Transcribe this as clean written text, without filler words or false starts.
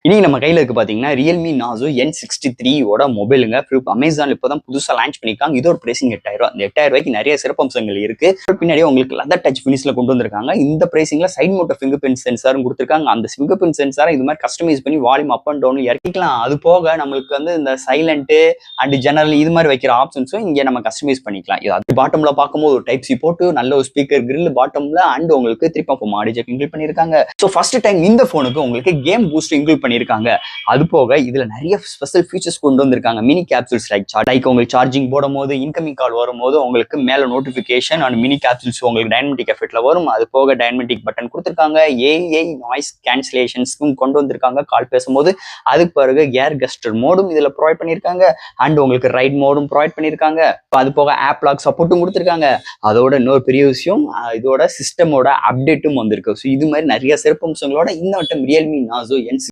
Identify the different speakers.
Speaker 1: இன்னைக்கு நம்ம கையில இருக்கு பாத்தீங்கன்னா Realme Nazo N63 ஓட மொபைலுங்க. அமேசான்ல இப்பதான் புதுசா லான்ச் பண்ணிருக்காங்க. இதோட பிரைசிங் 8000. அந்த 8000 ரூபாய்க்கு நிறைய சிறப்பம்சங்கள் இருக்கு. பின்னாடியே உங்களுக்கு லெதர் டச் ஃபினிஷ்ல கொண்டு வந்திருக்காங்க. இந்த பிரைசிங்ல சைட் மவுண்ட் ஃபிங்கர் பிரிண்ட் சென்சாரும் கொடுத்திருக்காங்க. அந்த ஃபிங்கர் பிரிண்ட் சென்சாரை இது மாதிரி கஸ்டமைஸ் பண்ணி வால்யூம் அப் அண்ட் டவுன் இறக்கிக்கலாம். அது போக நம்மளுக்கு வந்து இந்த சைலண்ட் அண்ட் ஜெனரல் இது மாதிரி வைக்கிற ஆப்ஷன்ஸும் இங்க நம்ம கஸ்டமைஸ் பண்ணிக்கலாம். இது அது பாட்டம்ல பார்க்கும்போது ஒரு டைப் சி போட்டு நல்ல ஒரு ஸ்பீக்கர் கிரில் பாட்டம்ல அண்ட் உங்களுக்கு 3.4 ஆடியோ ஜாக் இன்க்ளூட் பண்ணிருக்காங்க. ஸோ ஃபர்ஸ்ட் டைம் இந்த போனுக்கு உங்களுக்கு கேம் பூஸ்ட் இன்க்ளூட் பண்ணிருக்காங்க. அது போக இதுல நிறைய ஸ்பெஷல் ஃபீச்சர்ஸ் கொண்டு வந்திருக்காங்க. மினி கேப்சூல்ஸ் லைக் உங்களுக்கு சார்ஜிங் போடும் போது இன்கமிங் கால் வரும்போது உங்களுக்கு மேல நோட்டிபிகேஷன் அண்ட் மினி கேப்சூல்ஸ் உங்களுக்கு டைனமெட்டிக் எஃபெக்ட்ல வரும். அது போக டைனமெட்டிக் பட்டன் கொடுத்திருக்காங்க. ஏஐ நாய்ஸ் கேன்சலேஷன்ஸ்க்கும் கொண்டு வந்திருக்காங்க கால் பேசும்போது. அதுக்கு பிறகு ஏர் கஸ்டர் மோடும் இதுல ப்ரொவைட் பண்ணிருக்காங்க அண்ட் உங்களுக்கு ரைட் மோடும் ப்ரொவைட் பண்ணிருக்காங்க. அது போக ஆப் லாக் சப்போர்ட்டும் கொடுத்திருக்காங்க. அதோட இன்னொரு பெரிய விஷயம் இதோட சிஸ்டமோட அப்டேட்டும் வந்திருக்கு. ஸோ இது மாதிரி நிறைய சிறப்பம்சங்களோட இந்த வட்டம் Realme Nazo N63